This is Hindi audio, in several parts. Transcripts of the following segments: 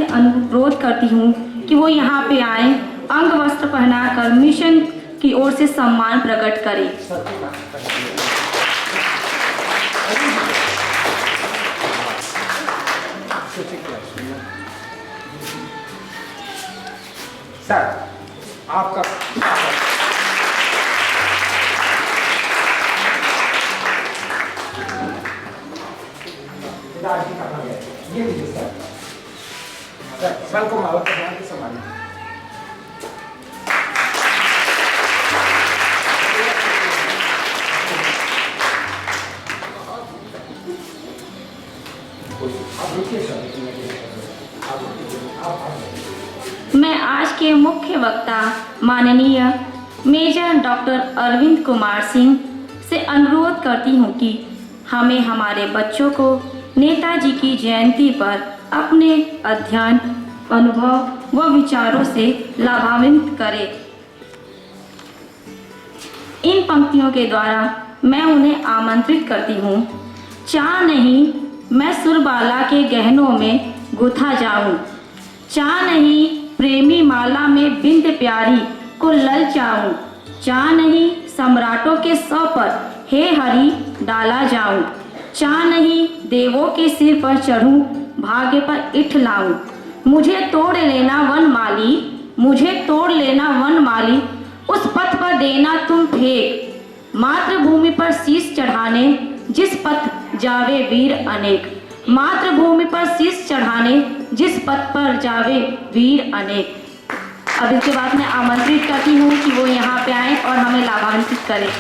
से अनुरोध करती हूँ कि वो यहाँ पे आए, अंग वस्त्र पहनाकर मिशन की ओर से सम्मान प्रकट करें। सर, आपका ये लीजिए सर। सर को माला पहना के संभालिए। मैं आज के मुख्य वक्ता माननीय मेजर डॉक्टर अरविंद कुमार सिंह से अनुरोध करती हूँ कि हमें हमारे बच्चों को नेताजी की जयंती पर अपने अध्ययन, अनुभव व विचारों से लाभान्वित करें। इन पंक्तियों के द्वारा मैं उन्हें आमंत्रित करती हूँ। चाह नहीं मैं सुरबाला के गहनों में गुथा जाऊं, चाह नहीं प्रेमी माला में बिंद प्यारी को ललचाऊं, चाह नहीं सम्राटों के सौ पर हे हरि डाला जाऊं, चाह नहीं देवों के सिर पर चढ़ूं, भाग्य पर इठ लाऊं। मुझे तोड़ लेना वनमाली, मुझे तोड़ लेना वनमाली, उस पथ पर देना तुम फेंक, मातृभूमि पर शीश चढ़ाने जिस पथ जावे वीर अनेक, मातृभूमि पर शीश चढ़ाने जिस पथ पर जावे वीर अनेक। अब इसके बाद मैं आमंत्रित करती हूँ कि वो यहाँ पे आए और हमें लाभान्वित करें।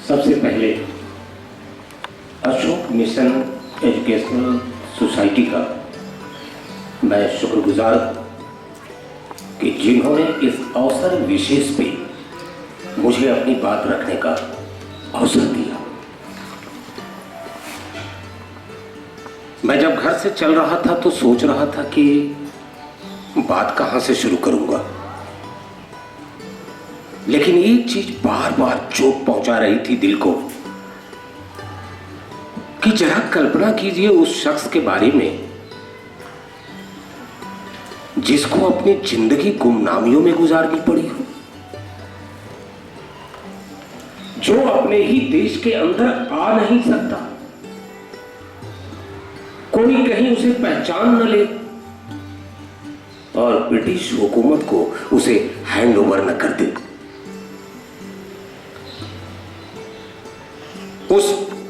सबसे पहले अशोक मिशन एजुकेशनल सोसाइटी का मैं शुक्रगुजार कि जिन्होंने इस अवसर विशेष पे मुझे अपनी बात रखने का अवसर दिया। मैं जब घर से चल रहा था तो सोच रहा था कि बात कहां से शुरू करूंगा, लेकिन एक चीज बार बार चोट पहुंचा रही थी दिल को कि जरा कल्पना कीजिए उस शख्स के बारे में जिसको अपनी जिंदगी गुमनामियों में गुजारनी पड़ी हो, जो अपने ही देश के अंदर आ नहीं सकता, कोई कहीं उसे पहचान न ले और ब्रिटिश हुकूमत को उसे हैंड ओवर न कर दे। उस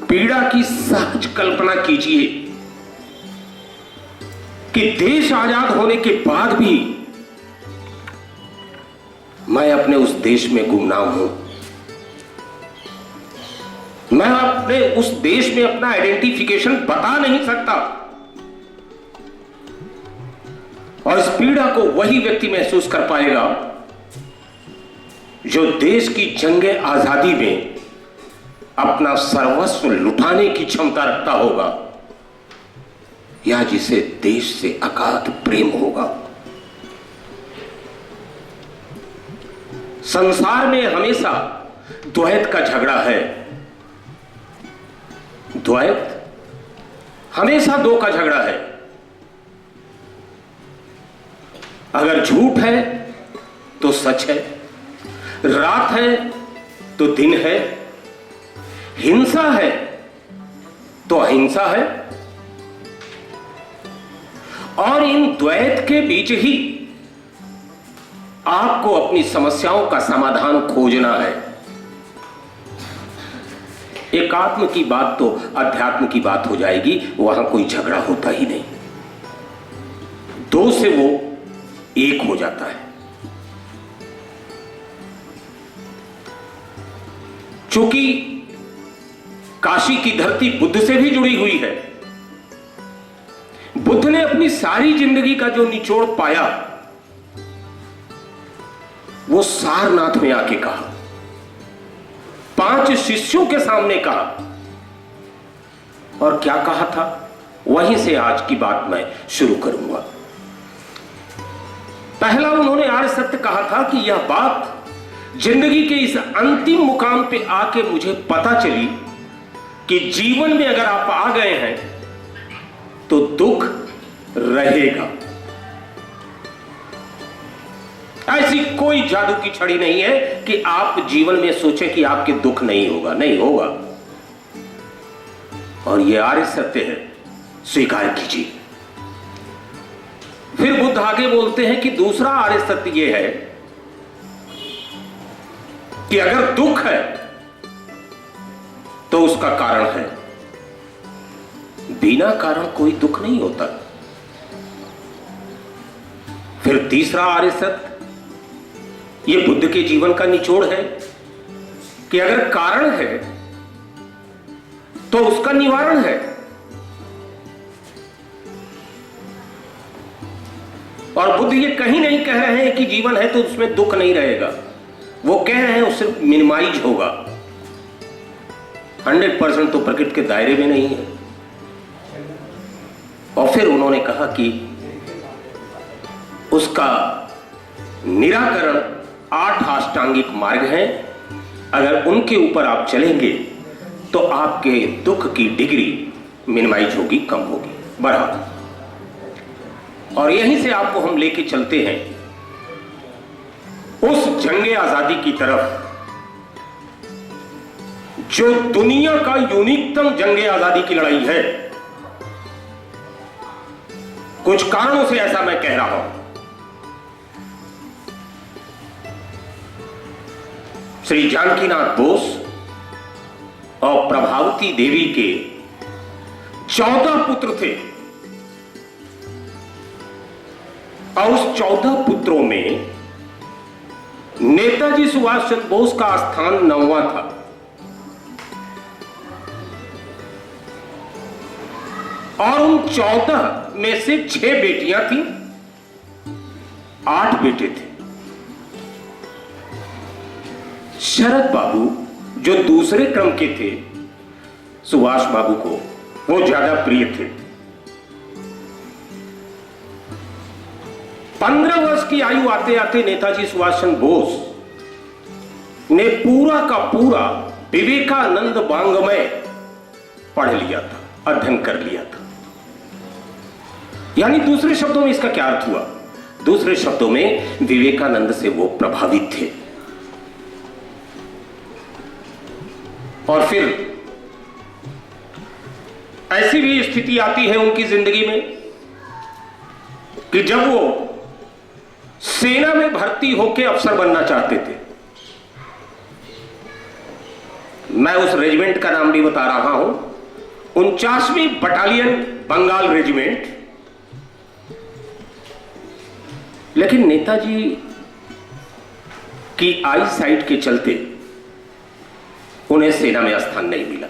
पीड़ा की सहज कल्पना कीजिए कि देश आजाद होने के बाद भी मैं अपने उस देश में गुमनाम हूं। मैं अपने उस देश में अपना आइडेंटिफिकेशन बता नहीं सकता, और इस पीड़ा को वही व्यक्ति महसूस कर पाएगा जो देश की जंगे आजादी में अपना सर्वस्व लुटाने की क्षमता रखता होगा या जिसे देश से अगाध प्रेम होगा। संसार में हमेशा द्वैत का झगड़ा है। द्वैत हमेशा दो का झगड़ा है। अगर झूठ है तो सच है, रात है तो दिन है, हिंसा है तो अहिंसा है, और इन द्वैत के बीच ही आपको अपनी समस्याओं का समाधान खोजना है। एकात्म की बात तो अध्यात्म की बात हो जाएगी, वहां कोई झगड़ा होता ही नहीं, दो से वो एक हो जाता है। चूंकि काशी की धरती बुद्ध से भी जुड़ी हुई है, बुद्ध ने अपनी सारी जिंदगी का जो निचोड़ पाया वो सारनाथ में आके कहा, 5 शिष्यों के सामने कहा और क्या कहा था, वहीं से आज की बात मैं शुरू करूंगा। पहला उन्होंने आर्य सत्य कहा था कि यह बात जिंदगी के इस अंतिम मुकाम पे आके मुझे पता चली कि जीवन में अगर आप आ गए हैं तो दुख रहेगा। ऐसी कोई जादू की छड़ी नहीं है कि आप जीवन में सोचें कि आपके दुख नहीं होगा, नहीं होगा। और यह आर्य सत्य है, स्वीकार कीजिए। फिर बुद्ध आगे बोलते हैं कि दूसरा आर्य सत्य यह है कि अगर दुख है तो उसका कारण है, बिना कारण कोई दुख नहीं होता। फिर तीसरा आर्य सत्य, यह बुद्ध के जीवन का निचोड़ है कि अगर कारण है तो उसका निवारण है। और बुद्ध ये कहीं नहीं कह रहे हैं कि जीवन है तो उसमें दुख नहीं रहेगा, वो कह रहे हैं वो सिर्फ मिनिमाइज होगा, 100% तो प्रकृति के दायरे में नहीं है। और फिर उन्होंने कहा कि उसका निराकरण 8 अष्टांगिक मार्ग हैं, अगर उनके ऊपर आप चलेंगे तो आपके दुख की डिग्री मिनिमाइज होगी, कम होगी, बढ़ा। और यहीं से आपको हम लेके चलते हैं उस जंगे आजादी की तरफ जो दुनिया का यूनिकतम जंगे आजादी की लड़ाई है। कुछ कारणों से ऐसा मैं कह रहा हूं। श्री जानकीनाथ बोस और प्रभावती देवी के 14 पुत्र थे और उस 14 पुत्रों में नेताजी सुभाष चंद्र बोस का स्थान 9वां था। और उन 14 में से 6 बेटियां थी, 8 बेटे थे। शरद बाबू जो दूसरे क्रम के थे, सुभाष बाबू को वो ज्यादा प्रिय थे। 15 वर्ष की आयु आते आते नेताजी सुभाष चंद्र बोस ने पूरा का पूरा विवेकानंद वांग्मय पढ़ लिया था, अध्ययन कर लिया था। यानी दूसरे शब्दों में इसका क्या अर्थ हुआ? दूसरे शब्दों में विवेकानंद से वो प्रभावित थे। और फिर ऐसी भी स्थिति आती है उनकी जिंदगी में कि जब वो सेना में भर्ती होकर अफसर बनना चाहते थे। मैं उस रेजिमेंट का नाम भी बता रहा हूं, 49वीं बटालियन बंगाल रेजिमेंट। लेकिन नेताजी की आई साइट के चलते उन्हें सेना में स्थान नहीं मिला।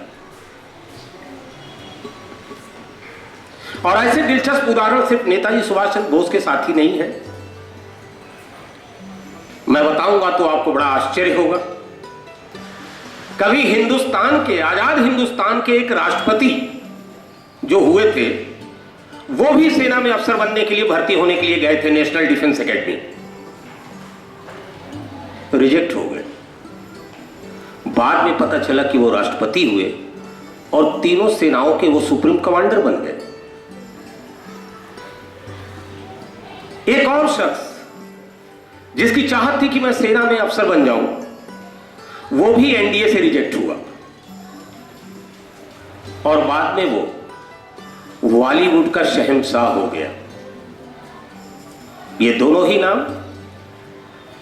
और ऐसे दिलचस्प उदाहरण सिर्फ नेताजी सुभाष चंद्र बोस के साथ ही नहीं है। मैं बताऊंगा तो आपको बड़ा आश्चर्य होगा। कभी हिंदुस्तान के, आजाद हिंदुस्तान के एक राष्ट्रपति जो हुए थे, वो भी सेना में अफसर बनने के लिए, भर्ती होने के लिए गए थे नेशनल डिफेंस एकेडमी, तो रिजेक्ट हो गए। बाद में पता चला कि वो राष्ट्रपति हुए और तीनों सेनाओं के वो सुप्रीम कमांडर बन गए। एक और शख्स जिसकी चाहत थी कि मैं सेना में अफसर बन जाऊं, वो भी एनडीए से रिजेक्ट हुआ और बाद में वो बॉलीवुड का शहंशाह हो गया। ये दोनों ही नाम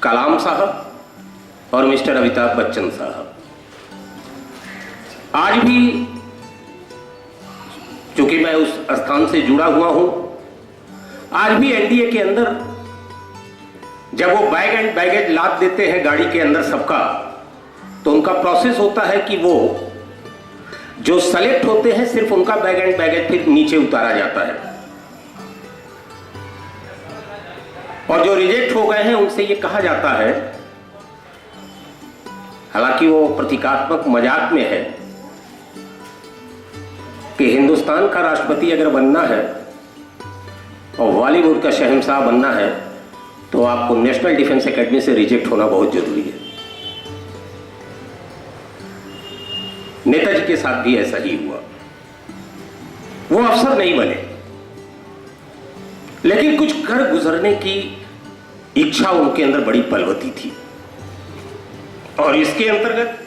कलाम साहब और मिस्टर अमिताभ बच्चन साहब। आज भी चूंकि मैं उस स्थान से जुड़ा हुआ हूं, आज भी एनडीए के अंदर जब वो बैग एंड बैगेज लाद देते हैं गाड़ी के अंदर सबका, तो उनका प्रोसेस होता है कि वो जो सेलेक्ट होते हैं सिर्फ उनका बैग एंड बैगेज फिर नीचे उतारा जाता है, और जो रिजेक्ट हो गए हैं उनसे ये कहा जाता है, हालांकि वो प्रतीकात्मक मजाक में है, कि हिंदुस्तान का राष्ट्रपति अगर बनना है और बॉलीवुड का शहंशाह बनना है तो आपको नेशनल डिफेंस एकेडमी से रिजेक्ट होना बहुत जरूरी है। नेताजी के साथ भी ऐसा ही हुआ। वो अफसर नहीं बने, लेकिन कुछ कर गुजरने की इच्छा उनके अंदर बड़ी बलवती थी और इसके अंतर्गत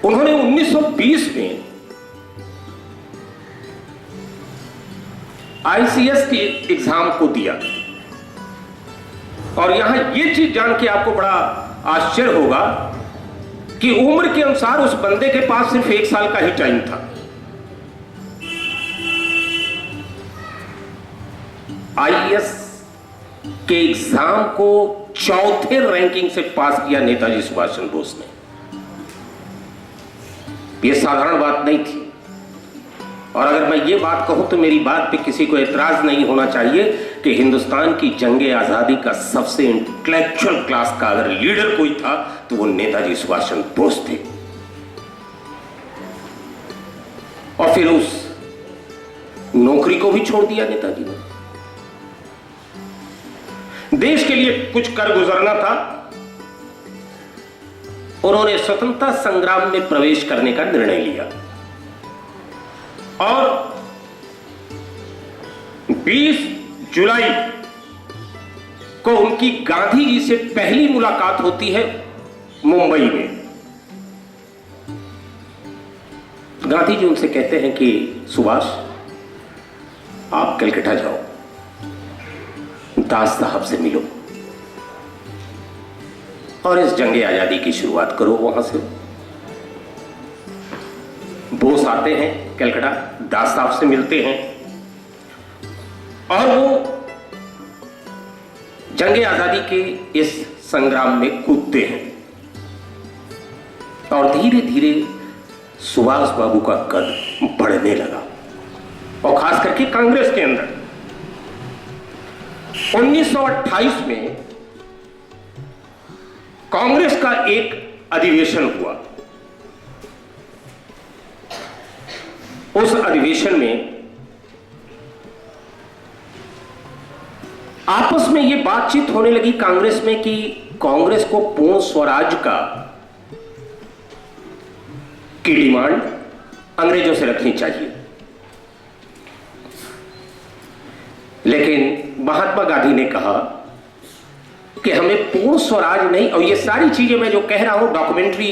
उन्होंने 1920 में आईसीएस के एग्जाम को दिया। और यहां यह चीज जान के आपको बड़ा आश्चर्य होगा कि उम्र के अनुसार उस बंदे के पास सिर्फ 1 साल का ही टाइम था। आईएएस के एग्जाम को चौथे रैंकिंग से पास किया नेताजी सुभाष चंद्र बोस ने। यह साधारण बात नहीं थी। और अगर मैं ये बात कहूं तो मेरी बात पे किसी को एतराज नहीं होना चाहिए कि हिंदुस्तान की जंगे आजादी का सबसे इंटेलेक्चुअल क्लास का अगर लीडर कोई था तो वो नेताजी सुभाष चंद्र बोस थे। और फिर उस नौकरी को भी छोड़ दिया नेताजी ने। देश के लिए कुछ कर गुजरना था। उन्होंने स्वतंत्रता संग्राम में प्रवेश करने का निर्णय लिया और 20 जुलाई को उनकी गांधी जी से पहली मुलाकात होती है मुंबई में। गांधी जी उनसे कहते हैं कि सुभाष, आप कलकत्ता जाओ, दास साहब से मिलो और इस जंगे आजादी की शुरुआत करो वहां से। बोस आते हैं कलकत्ता, दास साहब से मिलते हैं और वो जंगे आजादी के इस संग्राम में कूदते हैं। और धीरे धीरे सुभाष बाबू का कद बढ़ने लगा और खास करके कांग्रेस के अंदर। 1928 में कांग्रेस का एक अधिवेशन हुआ। उस अधिवेशन में आपस में यह बातचीत होने लगी कांग्रेस में कि कांग्रेस को पूर्ण स्वराज की डिमांड अंग्रेजों से रखनी चाहिए। लेकिन महात्मा गांधी ने कहा कि हमें पूर्ण स्वराज नहीं, और ये सारी चीजें मैं जो कह रहा हूं डॉक्यूमेंट्री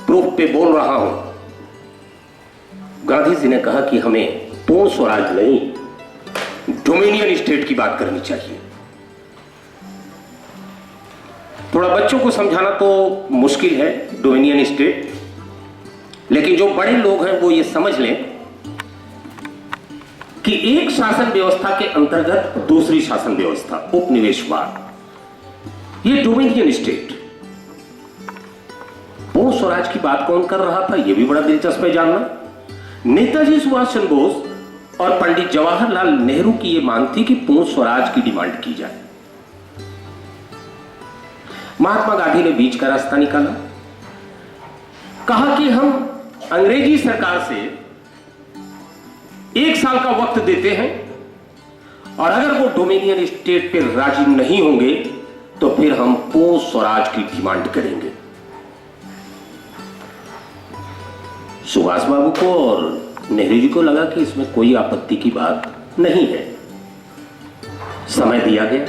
प्रूफ पे बोल रहा हूं। गांधी जी ने कहा कि हमें पूर्ण स्वराज नहीं, डोमिनियन स्टेट की बात करनी चाहिए। थोड़ा बच्चों को समझाना तो मुश्किल है डोमिनियन स्टेट, लेकिन जो बड़े लोग हैं वो ये समझ लें कि एक शासन व्यवस्था के अंतर्गत दूसरी शासन व्यवस्था, उपनिवेशवाद, ये डोमिनियन स्टेट। पूर्ण स्वराज की बात कौन कर रहा था, यह भी बड़ा दिलचस्प है जानना। नेताजी सुभाष चंद्र बोस और पंडित जवाहरलाल नेहरू की यह मांग थी कि पूर्ण स्वराज की डिमांड की जाए। महात्मा गांधी ने बीच का रास्ता निकाला, कहा कि हम अंग्रेजी सरकार से 1 साल का वक्त देते हैं और अगर वो डोमिनियन स्टेट पे राजी नहीं होंगे तो फिर हम पूर्ण स्वराज की डिमांड करेंगे। सुभाष बाबू को और नेहरू जी को लगा कि इसमें कोई आपत्ति की बात नहीं है। समय दिया गया,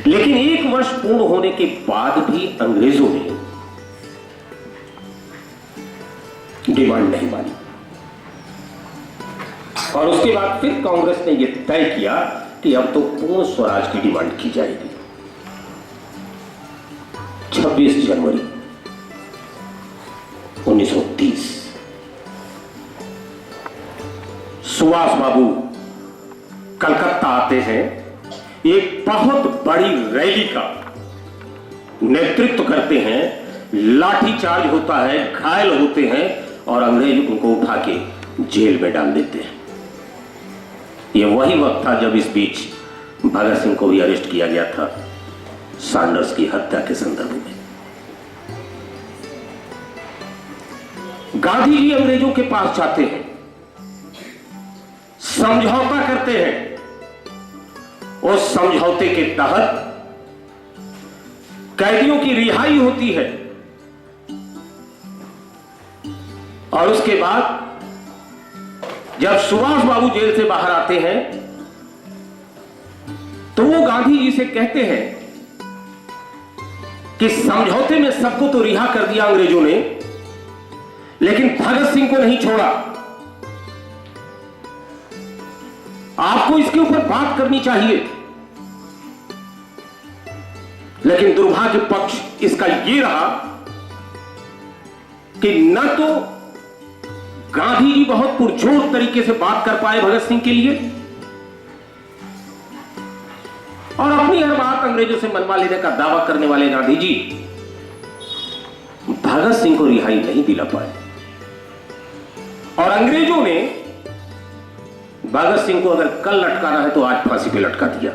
लेकिन 1 वर्ष पूर्ण होने के बाद भी अंग्रेजों ने डिमांड नहीं मानी और उसके बाद फिर कांग्रेस ने यह तय किया कि अब तो पूर्ण स्वराज की डिमांड की जाएगी। 26 जनवरी 1930 सुभाष बाबू कलकत्ता आते हैं, एक बहुत बड़ी रैली का नेतृत्व करते हैं, लाठीचार्ज होता है, घायल होते हैं और अंग्रेज उनको उठा के जेल में डाल देते हैं। यह वही वक्त था जब इस बीच भगत सिंह को भी अरेस्ट किया गया था सैंडर्स की हत्या के संदर्भ में। गांधी जी अंग्रेजों के पास जाते हैं, समझौता करते हैं, उस समझौते के तहत कैदियों की रिहाई होती है और उसके बाद जब सुभाष बाबू जेल से बाहर आते हैं तो वो गांधी जी से कहते हैं कि समझौते में सबको तो रिहा कर दिया अंग्रेजों ने, लेकिन भगत सिंह को नहीं छोड़ा। आपको इसके ऊपर बात करनी चाहिए। लेकिन दुर्भाग्य पक्ष इसका यह रहा कि न तो गांधी जी बहुत पुरजोर तरीके से बात कर पाए भगत सिंह के लिए, और अपनी हर बात अंग्रेजों से मनवा लेने का दावा करने वाले गांधी जी भगत सिंह को रिहाई नहीं दिला पाए। और अंग्रेजों ने भगत सिंह को अगर कल लटकाना है तो आज फांसी पे लटका दिया।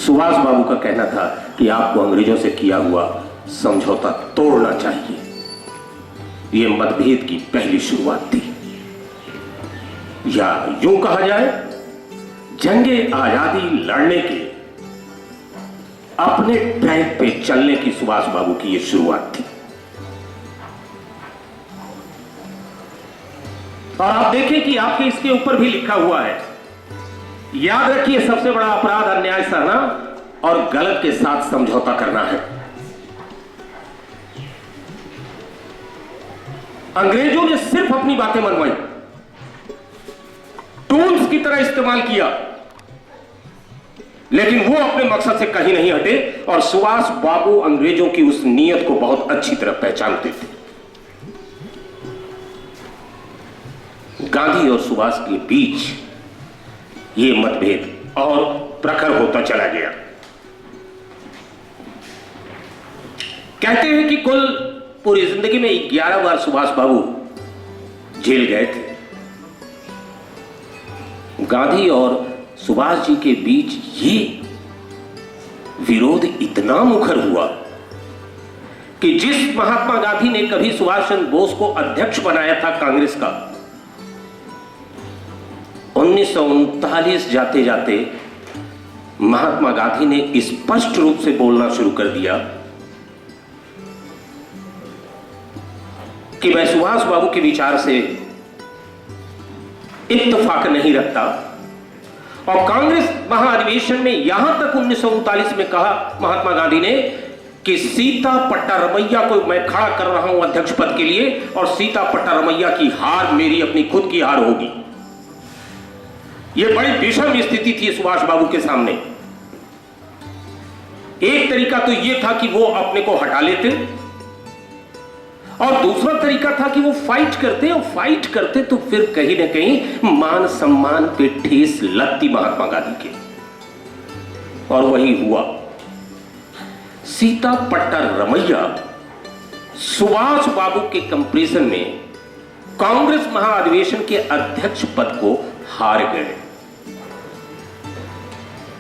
सुभाष बाबू का कहना था कि आपको अंग्रेजों से किया हुआ समझौता तोड़ना चाहिए। यह मतभेद की पहली शुरुआत थी, या यूं कहा जाए जंगे आजादी लड़ने के अपने ट्रैक पे चलने की सुभाष बाबू की यह शुरुआत थी। और आप देखें कि आपके इसके ऊपर भी लिखा हुआ है, याद रखिए सबसे बड़ा अपराध अन्याय सहना और गलत के साथ समझौता करना है। अंग्रेजों ने सिर्फ अपनी बातें मनवाई, टूल्स की तरह इस्तेमाल किया, लेकिन वो अपने मकसद से कहीं नहीं हटे। और सुभाष बाबू अंग्रेजों की उस नीयत को बहुत अच्छी तरह पहचानते थे। गांधी और सुभाष के बीच ये मतभेद और प्रखर होता चला गया। कहते हैं कि कुल पूरी जिंदगी में 11 बार सुभाष बाबू जेल गए थे। गांधी और सुभाष जी के बीच ये विरोध इतना मुखर हुआ कि जिस महात्मा गांधी ने कभी सुभाष चंद्र बोस को अध्यक्ष बनाया था कांग्रेस का, 1939 जाते जाते महात्मा गांधी ने स्पष्ट रूप से बोलना शुरू कर दिया कि मैं सुभाष बाबू के विचार से इत्तेफाक नहीं रखता। और कांग्रेस महाअधिवेशन में यहां तक 1939 में कहा महात्मा गांधी ने कि सीता पट्टा रमैया को मैं खड़ा कर रहा हूं अध्यक्ष पद के लिए, और सीता पट्टा रमैया की हार मेरी अपनी खुद की हार होगी। यह बड़ी विषम स्थिति थी सुभाष बाबू के सामने। एक तरीका तो यह था कि वो अपने को हटा लेते, और दूसरा तरीका था कि वो फाइट करते, और फाइट करते तो फिर कहीं ना कहीं मान सम्मान पे ठेस लगती महात्मा गांधी के। और वही हुआ। सीता पट्टा रमैया सुभाष बाबू के कंपैरिजन में कांग्रेस महाअधिवेशन के अध्यक्ष पद को हार गए।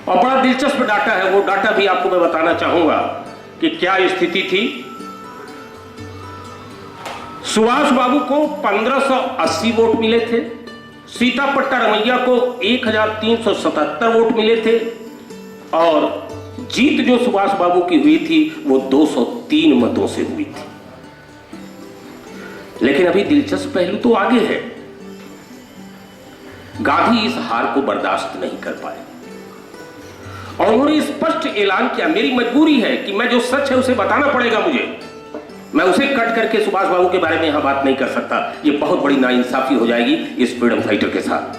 और बड़ा दिलचस्प डाटा है, वो डाटा भी आपको मैं बताना चाहूंगा कि क्या स्थिति थी। सुभाष बाबू को 1580 वोट मिले थे, सीता पट्टा रमैया को 1377 वोट मिले थे, और जीत जो सुभाष बाबू की हुई थी वो 203 मतों से हुई थी। लेकिन अभी दिलचस्प पहलू तो आगे है। गांधी इस हार को बर्दाश्त नहीं कर पाए और उन्होंने स्पष्ट ऐलान किया, मेरी मजबूरी है कि मैं जो सच है उसे बताना पड़ेगा मुझे, मैं उसे कट करके सुभाष बाबू के बारे में यहां बात नहीं कर सकता। यह बहुत बड़ी नाइंसाफी हो जाएगी इस फ्रीडम फाइटर के साथ।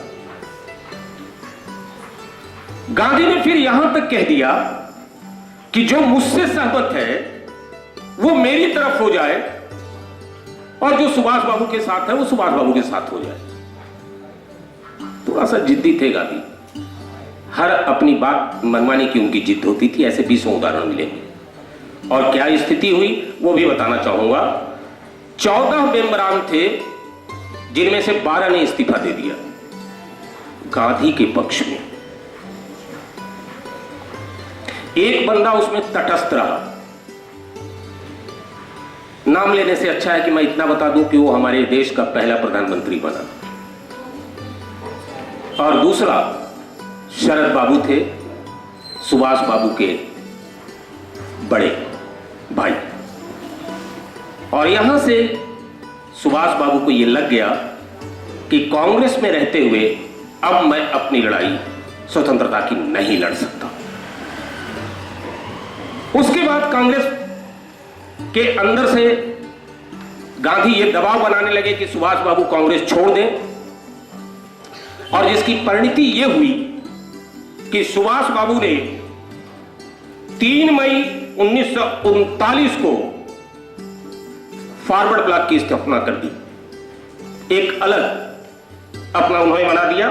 गांधी ने फिर यहां तक कह दिया कि जो मुझसे सहमत है वो मेरी तरफ हो जाए, और जो सुभाष बाबू के साथ है वो सुभाष बाबू के साथ हो जाए। थोड़ा सा जिद्दी थे गांधी, हर अपनी बात मनवाने की उनकी जिद होती थी। ऐसे 20 उदाहरण मिलेंगे। और क्या स्थिति हुई वो भी बताना चाहूंगा। 14 मेंबरान थे जिनमें से 12 ने इस्तीफा दे दिया गांधी के पक्ष में। एक बंदा उसमें तटस्थ रहा, नाम लेने से अच्छा है कि मैं इतना बता दूं कि वो हमारे देश का पहला प्रधानमंत्री बना। और दूसरा, शरद बाबू थे सुभाष बाबू के बड़े भाई। और यहां से सुभाष बाबू को यह लग गया कि कांग्रेस में रहते हुए अब मैं अपनी लड़ाई स्वतंत्रता की नहीं लड़ सकता। उसके बाद कांग्रेस के अंदर से गांधी ये दबाव बनाने लगे कि सुभाष बाबू कांग्रेस छोड़ दें, और जिसकी परिणति यह हुई कि सुभाष बाबू ने 3 मई 1939 को फॉरवर्ड ब्लॉक की स्थापना कर दी। एक अलग अपना उन्होंने बना दिया,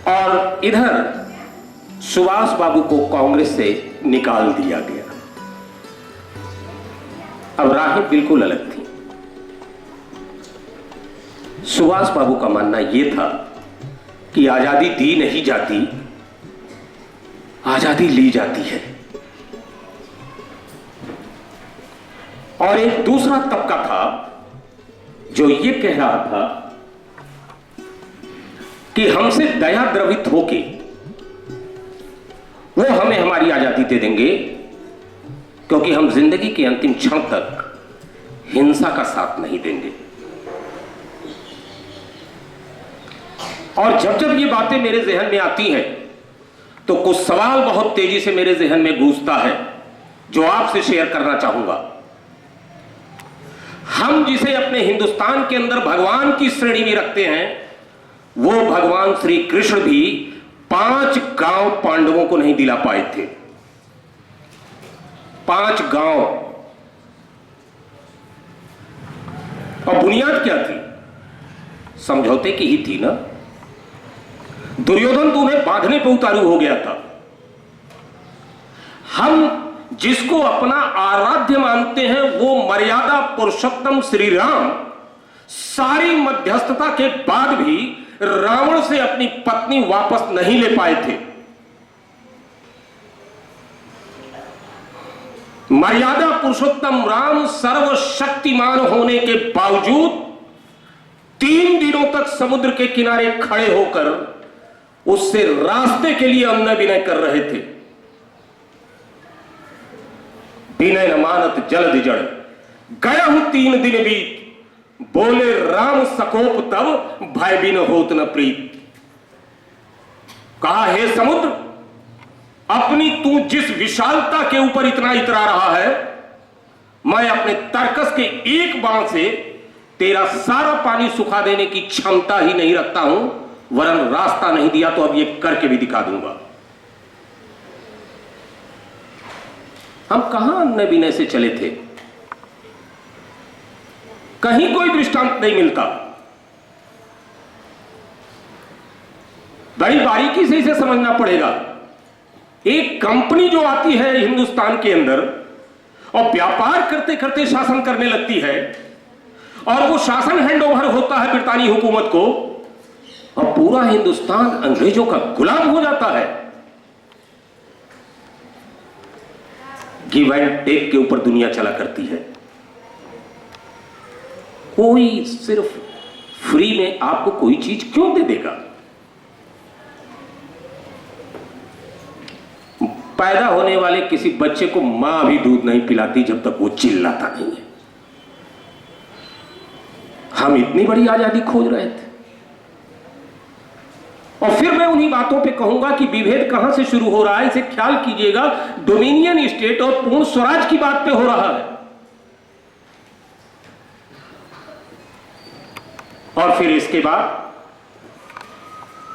और इधर सुभाष बाबू को कांग्रेस से निकाल दिया गया। अब राहें बिल्कुल अलग थी। सुभाष बाबू का मानना यह था कि आजादी दी नहीं जाती, आजादी ली जाती है। और एक दूसरा तबका था जो यह कह रहा था कि हमसे दया द्रवित होके वो हमें हमारी आजादी दे देंगे, क्योंकि हम जिंदगी के अंतिम क्षण तक हिंसा का साथ नहीं देंगे। और जब जब ये बातें मेरे जहन में आती हैं तो कुछ सवाल बहुत तेजी से मेरे जहन में गूंजता है जो आपसे शेयर करना चाहूंगा। हम जिसे अपने हिंदुस्तान के अंदर भगवान की श्रेणी में रखते हैं, वो भगवान श्री कृष्ण भी 5 गांव पांडवों को नहीं दिला पाए थे। 5 गांव। और बुनियाद क्या थी? समझौते की ही थी ना। दुर्योधन तो उन्हें बांधने पर उतारू हो गया था। हम जिसको अपना आराध्य मानते हैं वो मर्यादा पुरुषोत्तम श्री राम, सारी मध्यस्थता के बाद भी रावण से अपनी पत्नी वापस नहीं ले पाए थे। मर्यादा पुरुषोत्तम राम सर्वशक्तिमान होने के बावजूद 3 दिनों तक समुद्र के किनारे खड़े होकर उससे रास्ते के लिए अन्न विनय कर रहे थे। विनय न मानत जल्द जड़, गया हूं 3 दिन बीत, बोले राम सकोप तब भय बिन होत न प्रीत। कहा, हे समुद्र, अपनी तू जिस विशालता के ऊपर इतना इतरा रहा है, मैं अपने तरकस के एक बाण से तेरा सारा पानी सुखा देने की क्षमता ही नहीं रखता हूं, वरन रास्ता नहीं दिया तो अब ये करके भी दिखा दूंगा। हम कहां अन्न विनय से चले थे? कहीं कोई दृष्टांत नहीं मिलता। बड़ी बारीकी से इसे समझना पड़ेगा। एक कंपनी जो आती है हिंदुस्तान के अंदर और व्यापार करते करते शासन करने लगती है, और वो शासन हैंडओवर होता है ब्रितानी हुकूमत को, और पूरा हिंदुस्तान अंग्रेजों का गुलाम हो जाता है। गिव एंड टेक के ऊपर दुनिया चला करती है। कोई सिर्फ फ्री में आपको कोई चीज क्यों दे देगा? पैदा होने वाले किसी बच्चे को मां भी दूध नहीं पिलाती जब तक वो चिल्लाता नहीं है। हम इतनी बड़ी आजादी खोज रहे थे। और फिर मैं उन्हीं बातों पे कहूंगा कि विभेद कहां से शुरू हो रहा है, इसे ख्याल कीजिएगा। डोमिनियन स्टेट और पूर्ण स्वराज की बात पे हो रहा है। और फिर इसके बाद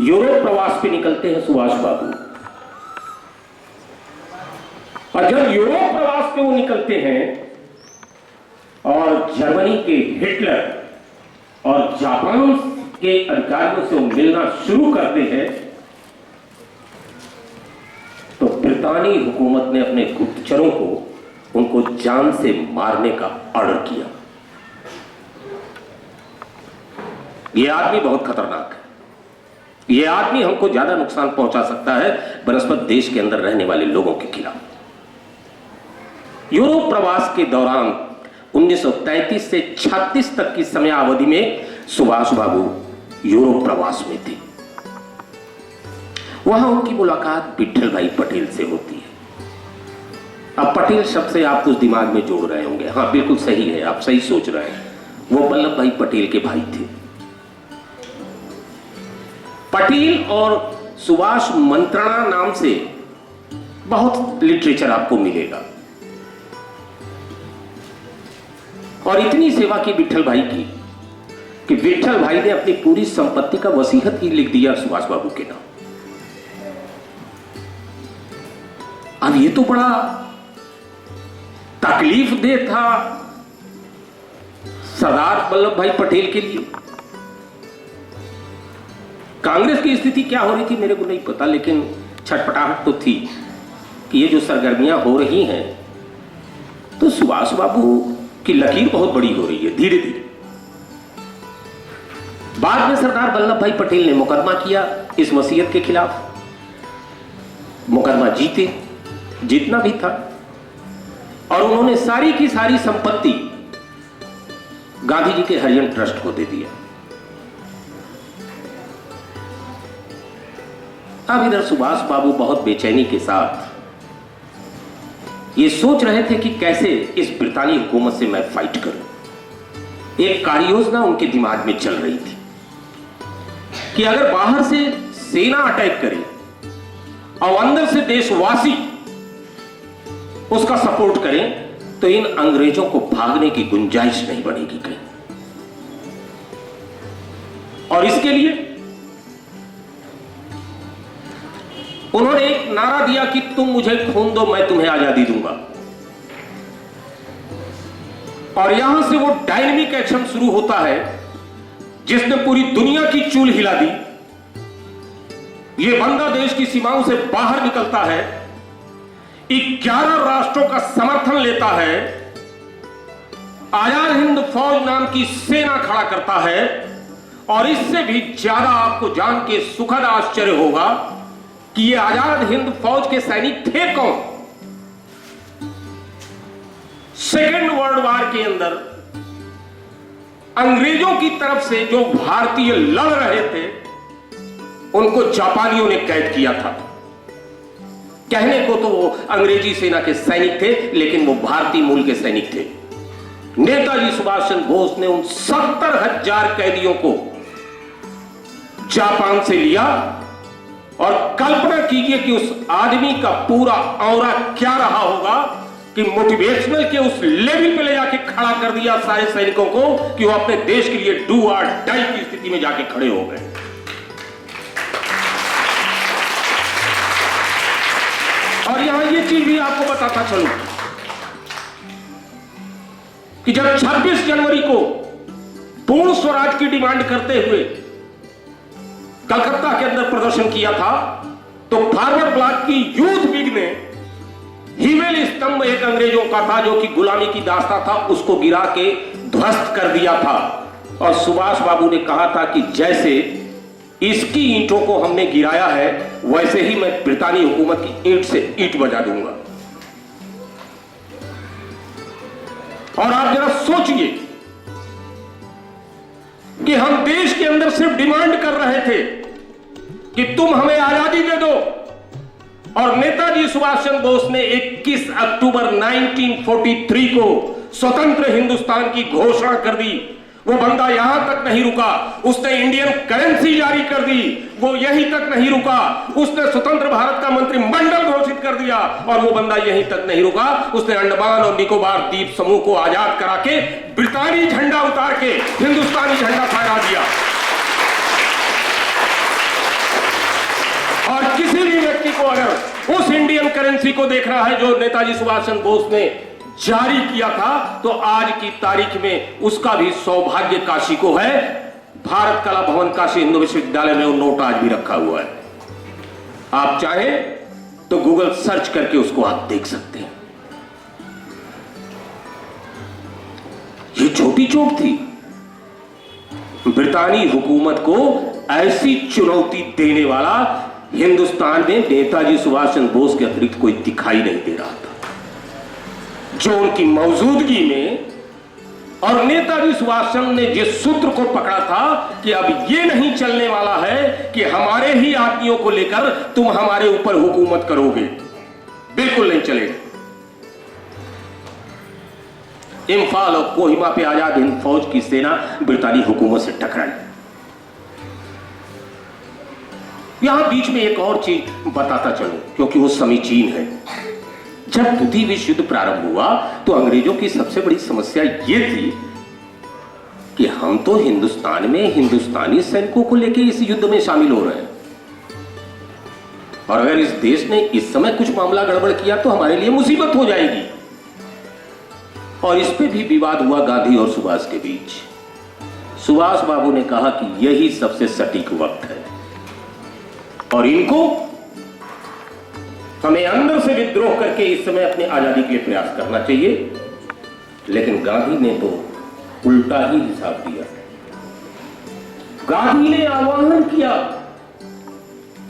यूरोप प्रवास पे निकलते हैं सुभाष बाबू। और जब यूरोप प्रवास पे वो निकलते हैं और जर्मनी के हिटलर और जापान के अधिकारियों से वो मिलना शुरू करते हैं, तो ब्रितानी हुकूमत ने अपने गुप्तचरों को उनको जान से मारने का ऑर्डर किया। यह आदमी बहुत खतरनाक है। यह आदमी हमको ज्यादा नुकसान पहुंचा सकता है बनस्पत देश के अंदर रहने वाले लोगों के खिलाफ। यूरोप प्रवास के दौरान 1933 से 36 तक की समयावधि में सुभाष बाबू यूरोप प्रवास में थे। वहां उनकी मुलाकात विट्ठल भाई पटेल से होती है। अब पटेल शब्द से आप कुछ दिमाग में जोड़ रहे होंगे। हाँ, बिल्कुल सही है, आप सही सोच रहे हैं। वो वल्लभ भाई पटेल के भाई थे। पटेल और सुभाष मंत्रणा नाम से बहुत लिटरेचर आपको मिलेगा। और इतनी सेवा की विट्ठल भाई की कि विट्ठल भाई ने अपनी पूरी संपत्ति का वसीयत ही लिख दिया सुभाष बाबू के नाम। अब ये तो बड़ा तकलीफ दे था सरदार वल्लभ भाई पटेल के लिए। कांग्रेस की स्थिति क्या हो रही थी मेरे को नहीं पता, लेकिन छटपटाहट तो थी कि ये जो सरगर्मियां हो रही हैं तो सुभाष बाबू की लकीर बहुत बड़ी हो रही है धीरे धीरे। बाद में सरदार वल्लभ भाई पटेल ने मुकदमा किया इस वसीयत के खिलाफ। मुकदमा जीते जितना भी था, और उन्होंने सारी की सारी संपत्ति गांधी जी के हरिजन ट्रस्ट को दे दिया। अब इधर सुभाष बाबू बहुत बेचैनी के साथ ये सोच रहे थे कि कैसे इस ब्रितानी हुकूमत से मैं फाइट करूं। एक कार्ययोजना उनके दिमाग में चल रही थी कि अगर बाहर से सेना अटैक करे और अंदर से देशवासी उसका सपोर्ट करें तो इन अंग्रेजों को भागने की गुंजाइश नहीं बनेगी कहीं। और इसके लिए उन्होंने एक नारा दिया कि तुम मुझे खून दो, मैं तुम्हें आजादी दूंगा। और यहां से वो डायनेमिक एक्शन शुरू होता है जिसने पूरी दुनिया की चूल हिला दी। ये बंदा देश की सीमाओं से बाहर निकलता है, 11 राष्ट्रों का समर्थन लेता है, आजाद हिंद फौज नाम की सेना खड़ा करता है। और इससे भी ज्यादा आपको जान के सुखद आश्चर्य होगा कि ये आजाद हिंद फौज के सैनिक थे कौन। सेकेंड वर्ल्ड वार के अंदर अंग्रेजों की तरफ से जो भारतीय लड़ रहे थे उनको जापानियों ने कैद किया था। कहने को तो वो अंग्रेजी सेना के सैनिक थे, लेकिन वो भारतीय मूल के सैनिक थे। नेताजी सुभाष चंद्र बोस ने उन 70,000 कैदियों को जापान से लिया। और कल्पना कीजिए कि उस आदमी का पूरा औरा क्या रहा होगा कि मोटिवेशनल के उस लेवल पे ले जाके खड़ा कर दिया सारे सैनिकों को कि वो अपने देश के लिए डू और डाई की स्थिति में जाके खड़े हो गए। और यहां ये चीज भी आपको बताता चलूं कि जब 26 जनवरी को पूर्ण स्वराज की डिमांड करते हुए कलकत्ता के अंदर प्रदर्शन किया था तो फॉरवर्ड ब्लॉक की यूथ विंग ने हिमेल स्तंभ एक अंग्रेजों का था जो कि गुलामी की दास्ता था, उसको गिरा के ध्वस्त कर दिया था। और सुभाष बाबू ने कहा था कि जैसे इसकी ईंटों को हमने गिराया है वैसे ही मैं ब्रितानी हुकूमत की ईंट से ईंट बजा दूंगा। और आप जरा सोचिए कि हम देश के अंदर सिर्फ डिमांड कर रहे थे कि तुम हमें आजादी दे दो, और नेताजी सुभाष चंद्र बोस ने 21 अक्टूबर 1943 को स्वतंत्र हिंदुस्तान की घोषणा कर दी। वो बंदा यहां तक नहीं रुका, उसने इंडियन करेंसी जारी कर दी। वो यहीं तक नहीं रुका, उसने स्वतंत्र भारत का मंत्रिमंडल घोषित कर दिया। और वो बंदा यहीं तक नहीं रुका, उसने अंडमान और निकोबार द्वीप समूह को आजाद करा के ब्रितानी झंडा उतार के हिंदुस्तानी झंडा फहरा दिया। और किसी भी व्यक्ति को अगर उस इंडियन करेंसी को देखना है जो नेताजी सुभाष चंद्र बोस ने जारी किया था तो आज की तारीख में उसका भी सौभाग्य काशी को है। भारत कला भवन काशी हिंदू विश्वविद्यालय में वो नोट आज भी रखा हुआ है। आप चाहें तो गूगल सर्च करके उसको आप देख सकते हैं। ये छोटी चोट थी। ब्रितानी हुकूमत को ऐसी चुनौती देने वाला हिंदुस्तान में नेताजी सुभाष चंद्र बोस के अतिरिक्त कोई दिखाई नहीं दे रहा था। जो उनकी मौजूदगी में और नेताजी सुभाष चंद्र ने जिस सूत्र को पकड़ा था कि अब ये नहीं चलने वाला है कि हमारे ही आदमियों को लेकर तुम हमारे ऊपर हुकूमत करोगे, बिल्कुल नहीं चलेगा। इम्फाल और कोहिमा पे आजाद हिंद फौज की सेना ब्रितानी हुकूमत से टकराई। यहां बीच में एक और चीज बताता चलूं क्योंकि वो समीचीन है। जब द्वितीय विश्व युद्ध प्रारंभ हुआ तो अंग्रेजों की सबसे बड़ी समस्या यह थी कि हम तो हिंदुस्तान में हिंदुस्तानी सैनिकों को लेकर इस युद्ध में शामिल हो रहे हैं, और अगर इस देश ने इस समय कुछ मामला गड़बड़ किया तो हमारे लिए मुसीबत हो जाएगी। और इस पे भी विवाद हुआ गांधी और सुभाष के बीच। सुभाष बाबू ने कहा कि यही सबसे सटीक वक्त है और इनको हमें अंदर से विद्रोह करके इस समय अपनी आजादी के लिए प्रयास करना चाहिए। लेकिन गांधी ने तो उल्टा ही हिसाब दिया। गांधी ने आह्वान किया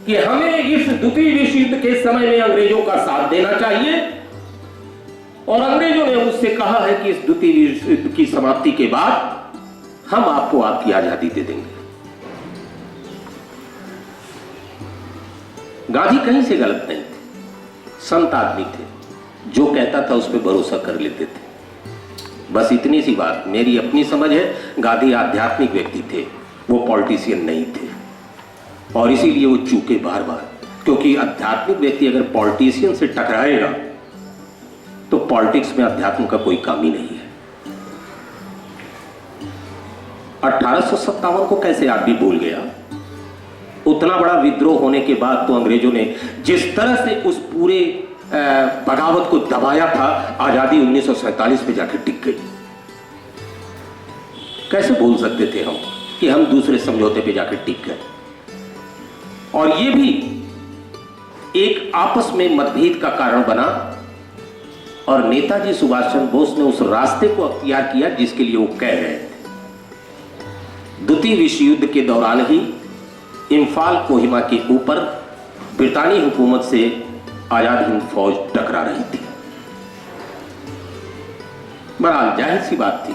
कि हमें इस द्वितीय विश्व युद्ध के समय में अंग्रेजों का साथ देना चाहिए, और अंग्रेजों ने उससे कहा है कि इस द्वितीय विश्व युद्ध की समाप्ति के बाद हम आपको आपकी आजादी दे देंगे। गांधी कहीं से गलत नहीं थे, संत आदमी थे, जो कहता था उस पर भरोसा कर लेते थे। बस इतनी सी बात मेरी अपनी समझ है। गांधी आध्यात्मिक व्यक्ति थे, वो पॉलिटिशियन नहीं थे, और इसीलिए वो चूके बार बार, क्योंकि आध्यात्मिक व्यक्ति अगर पॉलिटिशियन से टकराएगा तो पॉलिटिक्स में अध्यात्म का कोई काम ही नहीं है। 1857 को कैसे आदमी भूल गया? उतना बड़ा विद्रोह होने के बाद तो अंग्रेजों ने जिस तरह से उस पूरे बगावत को दबाया था, आजादी 1947 में जाकर टिक गई। कैसे भूल सकते थे हम कि हम दूसरे समझौते पे जाकर टिक गए? और ये भी एक आपस में मतभेद का कारण बना, और नेताजी सुभाष चंद्र बोस ने उस रास्ते को अख्तियार किया जिसके लिए वो कह रहे थे। द्वितीय विश्व युद्ध के दौरान ही इम्फाल कोहिमा के ऊपर ब्रितानी हुकूमत से आजाद हिंद फौज टकरा रही थी। बहरहाल जाहिर सी बात थी।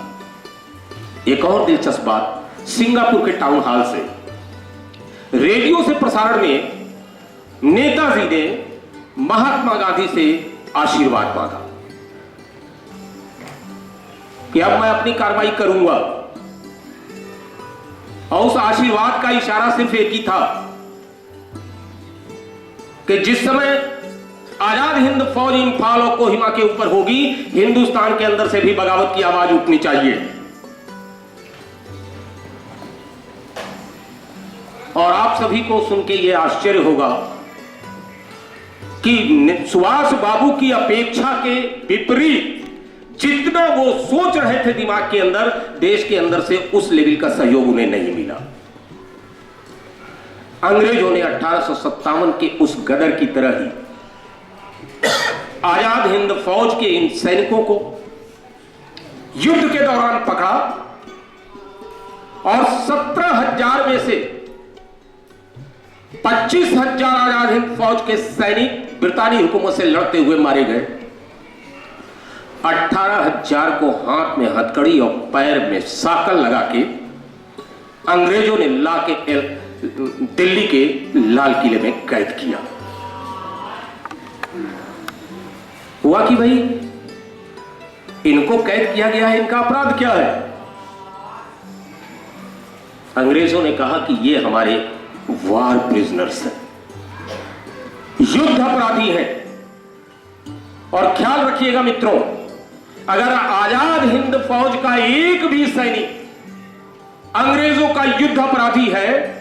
एक और दिलचस्प बात, सिंगापुर के टाउन हॉल से रेडियो से प्रसारण में नेताजी ने महात्मा गांधी से आशीर्वाद मांगा कि अब मैं अपनी कार्रवाई करूंगा, और उस आशीर्वाद का इशारा सिर्फ एक ही था कि जिस समय आजाद हिंद फौज इम्फाल और कोहिमा के ऊपर होगी, हिंदुस्तान के अंदर से भी बगावत की आवाज उठनी चाहिए। और आप सभी को सुन के यह आश्चर्य होगा कि सुभाष बाबू की अपेक्षा के विपरीत जितना वो सोच रहे थे दिमाग के अंदर, देश के अंदर से उस लेवल का सहयोग उन्हें नहीं मिला। अंग्रेजों ने 1857 के उस गदर की तरह ही आजाद हिंद फौज के इन सैनिकों को युद्ध के दौरान पकड़ा, और 17,000 में से 25,000 आजाद हिंद फौज के सैनिक ब्रितानी हुकूमत से लड़ते हुए मारे गए। 18,000 को हाथ में हथकड़ी और पैर में साकल लगा के अंग्रेजों ने ला के दिल्ली के लाल किले में कैद किया। हुआ कि भाई इनको कैद किया गया है, इनका अपराध क्या है? अंग्रेजों ने कहा कि ये हमारे वार प्रिजनर्स हैं, युद्ध अपराधी हैं। और ख्याल रखिएगा मित्रों, अगर आजाद हिंद फौज का एक भी सैनिक अंग्रेजों का युद्ध अपराधी है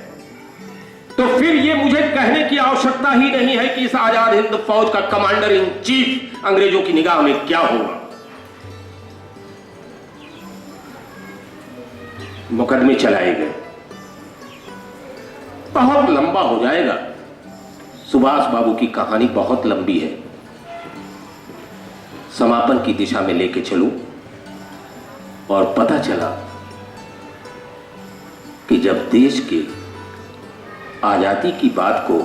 तो फिर यह मुझे कहने की आवश्यकता ही नहीं है कि इस आजाद हिंद फौज का कमांडर इन चीफ अंग्रेजों की निगाह में क्या होगा। मुकदमे चलाए गए, बहुत लंबा हो जाएगा। सुभाष बाबू की कहानी बहुत लंबी है, समापन की दिशा में लेके चलूं। और पता चला कि जब देश के आजादी की बात को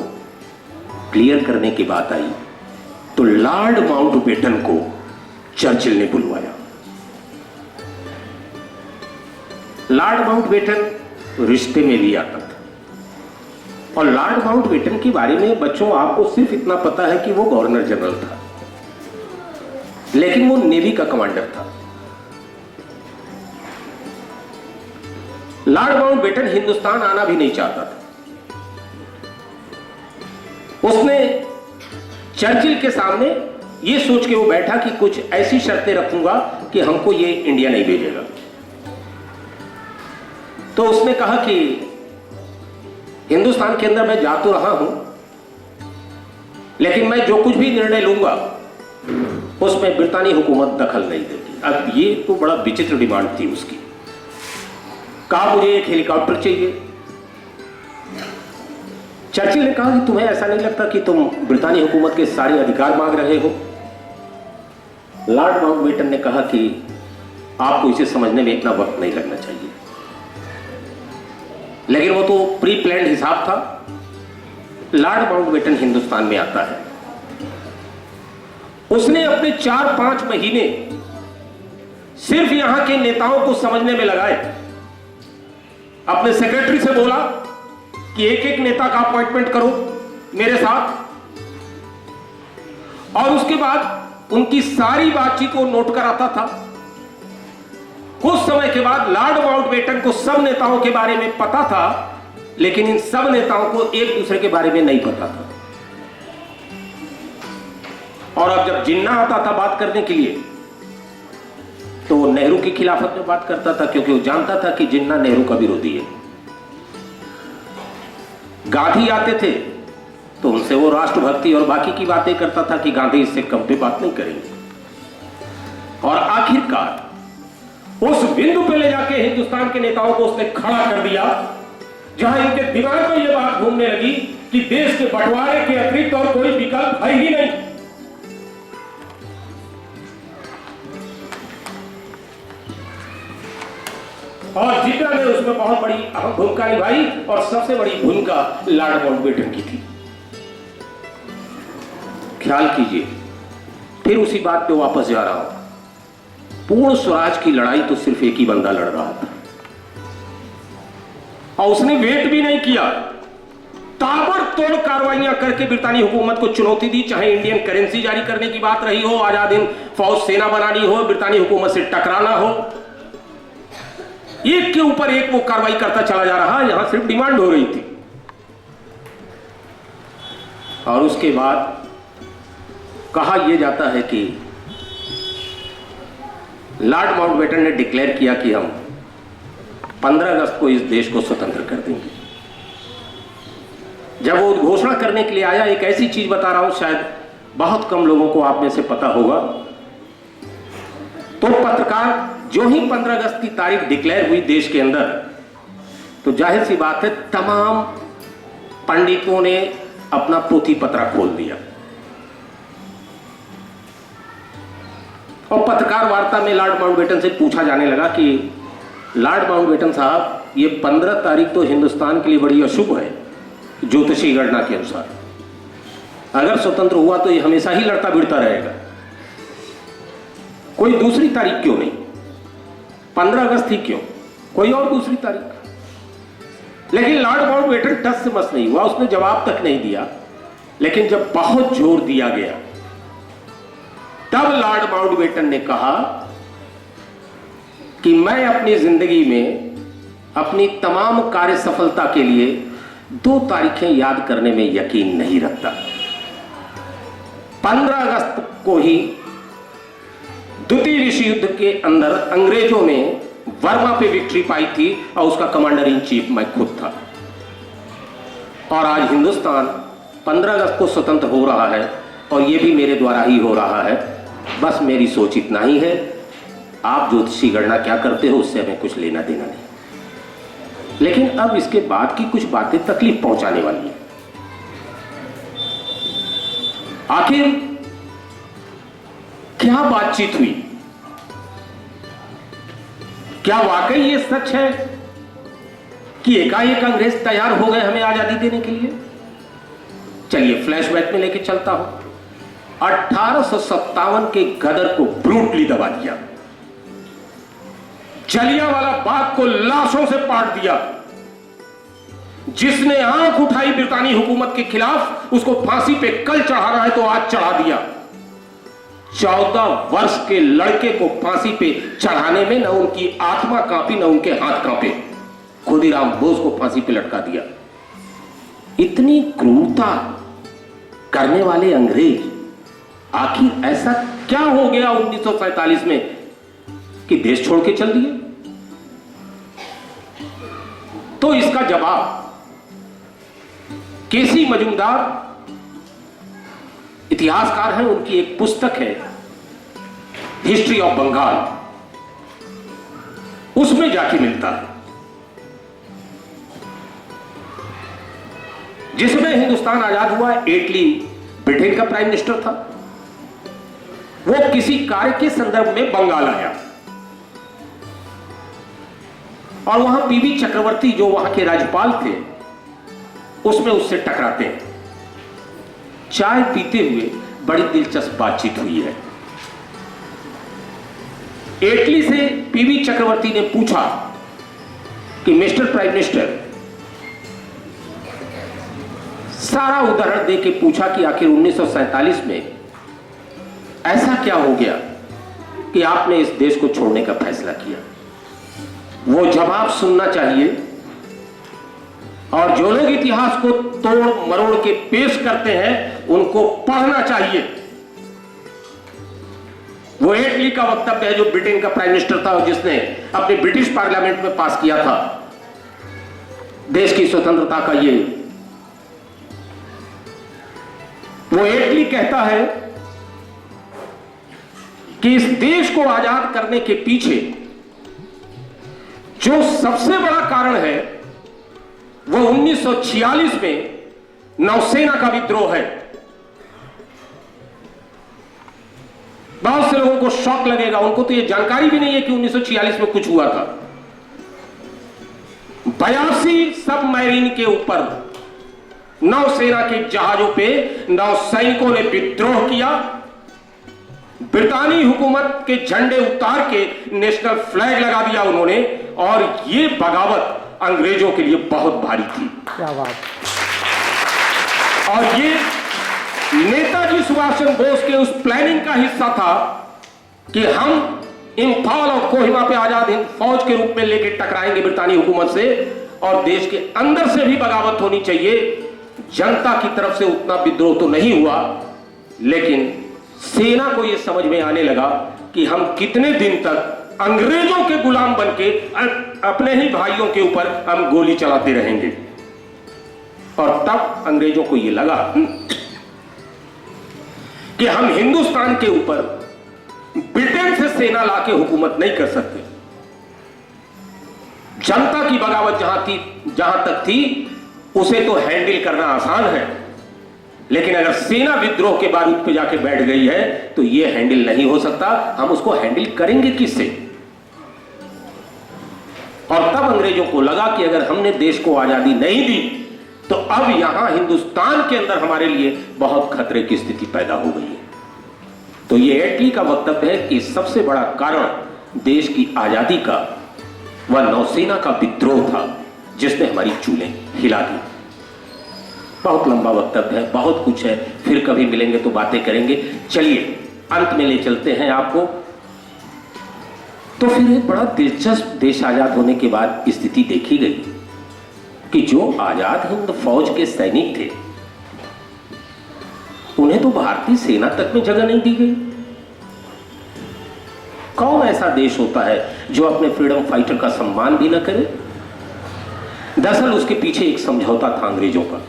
क्लियर करने की बात आई तो लॉर्ड माउंटबेटन को चर्चिल ने बुलवाया। लॉर्ड माउंटबेटन रिश्ते में भी आता था, और लॉर्ड माउंटबेटन के बारे में बच्चों आपको सिर्फ इतना पता है कि वो गवर्नर जनरल था, लेकिन वो नेवी का कमांडर था। लॉर्ड माउंटबेटन हिंदुस्तान आना भी नहीं चाहता था। उसने चर्चिल के सामने ये सोच के वो बैठा कि कुछ ऐसी शर्तें रखूंगा कि हमको ये इंडिया नहीं भेजेगा। तो उसने कहा कि हिंदुस्तान के अंदर मैं जा तो रहा हूं, लेकिन मैं जो कुछ भी निर्णय लूंगा उसमें ब्रितानी हुकूमत दखल नहीं देगी। अब ये तो बड़ा विचित्र डिमांड थी उसकी। कहा मुझे एक हेलीकॉप्टर चाहिए। चर्चिल ने कहा कि तुम्हें ऐसा नहीं लगता कि तुम ब्रितानी हुकूमत के सारे अधिकार मांग रहे हो? लॉर्ड माउंटबेटन ने कहा कि आपको इसे समझने में इतना वक्त नहीं लगना चाहिए। लेकिन वो तो प्री प्लान्ड हिसाब था। लॉर्ड माउंटबेटन हिंदुस्तान में आता है। उसने अपने 4-5 महीने सिर्फ यहां के नेताओं को समझने में लगाए। अपने सेक्रेटरी से बोला कि एक एक नेता का अपॉइंटमेंट करो मेरे साथ, और उसके बाद उनकी सारी बातचीत को नोट कराता था। कुछ समय के बाद लॉर्ड माउंटबेटन को सब नेताओं के बारे में पता था, लेकिन इन सब नेताओं को एक दूसरे के बारे में नहीं पता था। और अब जब जिन्ना आता था बात करने के लिए, तो वो नेहरू की खिलाफत में बात करता था, क्योंकि वो जानता था कि जिन्ना नेहरू का विरोधी है। गांधी आते थे तो उनसे वो राष्ट्रभक्ति और बाकी की बातें करता था कि गांधी इससे कम पे बात नहीं करेंगे। और आखिरकार उस बिंदु पे ले जाके हिंदुस्तान के नेताओं को उसने खड़ा कर दिया, जहां इनके दिमाग में यह बात घूमने लगी कि देश के बंटवारे के अतिरिक्त और कोई विकल्प है ही नहीं। और जिन्ना ने उसमें बहुत बड़ी अहम भूमिका निभाई, और सबसे बड़ी भूमिका लॉर्ड माउंटबेटन की थी। ख्याल कीजिए, फिर उसी बात पे वापस जा रहा हूं। पूर्ण स्वराज की लड़ाई तो सिर्फ एक ही बंदा लड़ रहा था, और उसने वेट भी नहीं किया। ताबड़तोड़ कार्रवाइयां करके ब्रितानी हुकूमत को चुनौती दी, चाहे इंडियन करेंसी जारी करने की बात रही हो, आजाद हिंद फौज सेना बनानी हो, ब्रितानी हुकूमत से टकराना हो। एक के ऊपर एक वो कार्रवाई करता चला जा रहा, यहां सिर्फ डिमांड हो रही थी। और उसके बाद कहा यह जाता है कि लॉर्ड माउंटबेटन ने डिक्लेयर किया कि हम 15 अगस्त को इस देश को स्वतंत्र कर देंगे। जब वो घोषणा करने के लिए आया, एक ऐसी चीज बता रहा हूं, शायद बहुत कम लोगों को आप में से पता होगा। तो पत्रकार जो ही 15 अगस्त की तारीख डिक्लेयर हुई देश के अंदर, तो जाहिर सी बात है तमाम पंडितों ने अपना पोथी पत्रा खोल दिया, और पत्रकार वार्ता में लॉर्ड माउंटबेटन से पूछा जाने लगा कि लॉर्ड माउंटबेटन साहब, ये 15 तारीख तो हिंदुस्तान के लिए बड़ी अशुभ है ज्योतिषी गणना के अनुसार। अगर स्वतंत्र हुआ तो ये हमेशा ही लड़ता भिड़ता रहेगा, कोई दूसरी तारीख क्यों नहीं? 15 अगस्त ही क्यों, कोई और दूसरी तारीख? लेकिन लॉर्ड माउंटबेटन टस से मस नहीं हुआ, उसने जवाब तक नहीं दिया। लेकिन जब बहुत जोर दिया गया, तब लॉर्ड माउंटबेटन ने कहा कि मैं अपनी जिंदगी में अपनी तमाम कार्य सफलता के लिए 2 तारीखें याद करने में यकीन नहीं रखता। 15 अगस्त को ही द्वितीय विश्व युद्ध के अंदर अंग्रेजों ने वर्मा पे विक्ट्री पाई थी, और उसका कमांडर इन चीफ मैं खुद था। और आज हिंदुस्तान 15 अगस्त को स्वतंत्र हो रहा है, और यह भी मेरे द्वारा ही हो रहा है। बस मेरी सोच इतना ही है। आप ज्योतिषी गणना क्या करते हो उससे हमें कुछ लेना देना नहीं। लेकिन अब इसके बाद की कुछ बातें तकलीफ पहुंचाने वाली है। आखिर क्या बातचीत हुई? क्या वाकई ये सच है कि एकाएक अंग्रेज तैयार हो गए हमें आजादी देने के लिए? चलिए फ्लैशबैक में लेके चलता हूं। 1857 के गदर को ब्रूटली दबा दिया, जलियांवाला बाग को लाशों से पाट दिया, जिसने आंख उठाई ब्रितानी हुकूमत के खिलाफ उसको फांसी पे कल चढ़ाना है तो आज चढ़ा दिया। 14 वर्ष के लड़के को फांसी पे चढ़ाने में न उनकी आत्मा कांपी न उनके हाथ कांपे। खुदीराम बोस को फांसी पे लटका दिया। इतनी क्रूरता करने वाले अंग्रेज आखिर ऐसा क्या हो गया 1947 में कि देश छोड़ के चल दिए? तो इसका जवाब केसी मजूमदार इतिहासकार हैं, उनकी एक पुस्तक है हिस्ट्री ऑफ बंगाल, उसमें जाके मिलता है, जिसमें हिंदुस्तान आजाद हुआ। एटली ब्रिटेन का प्राइम मिनिस्टर था, वो किसी कार्य के संदर्भ में बंगाल आया और वहां पीवी चक्रवर्ती जो वहां के राज्यपाल थे उसमें उससे टकराते हैं। चाय पीते हुए बड़ी दिलचस्प बातचीत हुई है। एटली से पीवी चक्रवर्ती ने पूछा कि मिस्टर प्राइम मिनिस्टर, सारा उदाहरण देके पूछा कि आखिर 1947 में ऐसा क्या हो गया कि आपने इस देश को छोड़ने का फैसला किया। वो जवाब सुनना चाहिए और जो लोग इतिहास को तोड़ मरोड़ के पेश करते हैं उनको पढ़ना चाहिए। वो एटली का वक्तव्य है जो ब्रिटेन का प्राइम मिनिस्टर था और जिसने अपने ब्रिटिश पार्लियामेंट में पास किया था देश की स्वतंत्रता का ये। वो एटली कहता है कि इस देश को आजाद करने के पीछे जो सबसे बड़ा कारण है वो 1946 में नौसेना का विद्रोह है। बहुत से लोगों को शॉक लगेगा, उनको तो यह जानकारी भी नहीं है कि 1946 में कुछ हुआ था। 82 सबमरीन के ऊपर नौसेना के जहाजों पे नौसैनिकों ने विद्रोह किया, ब्रितानी हुकूमत के झंडे उतार के नेशनल फ्लैग लगा दिया उन्होंने, और ये बगावत अंग्रेजों के लिए बहुत भारी थी। क्या बात। और ये नेताजी सुभाष चंद्र बोस के उस प्लानिंग का हिस्सा था कि हम इंफाल और कोहिमा पे आजाद हिंद फौज के रूप में लेके टकराएंगे ब्रितानी हुकूमत से, और देश के अंदर से भी बगावत होनी चाहिए। जनता की तरफ से उतना विद्रोह तो नहीं हुआ, लेकिन सेना को यह समझ में आने लगा कि हम कितने दिन तक अंग्रेजों के गुलाम बनके अपने ही भाइयों के ऊपर हम गोली चलाते रहेंगे। और तब अंग्रेजों को यह लगा कि हम हिंदुस्तान के ऊपर ब्रिटेन से सेना लाके हुकूमत नहीं कर सकते। जनता की बगावत जहां तक थी उसे तो हैंडल करना आसान है, लेकिन अगर सेना विद्रोह के बारूद पे जाके बैठ गई है तो यह हैंडल नहीं हो सकता। हम उसको हैंडल करेंगे किससे? और तब अंग्रेजों को लगा कि अगर हमने देश को आजादी नहीं दी तो अब यहां हिंदुस्तान के अंदर हमारे लिए बहुत खतरे की स्थिति पैदा हो गई है। तो यह एटली का वक्तव्य है कि सबसे बड़ा कारण देश की आजादी का वह नौसेना का विद्रोह था जिसने हमारी चूलें हिला दी। बहुत लंबा वक्तव्य है, बहुत कुछ है, फिर कभी मिलेंगे तो बातें करेंगे। चलिए अंत में ले चलते हैं आपको। तो फिर एक बड़ा दिलचस्प देश आजाद होने के बाद स्थिति देखी गई कि जो आजाद हिंद फौज के सैनिक थे उन्हें तो भारतीय सेना तक में जगह नहीं दी गई। कौन ऐसा देश होता है जो अपने फ्रीडम फाइटर का सम्मान भी न करे? दरअसल उसके पीछे एक समझौता था अंग्रेजों का।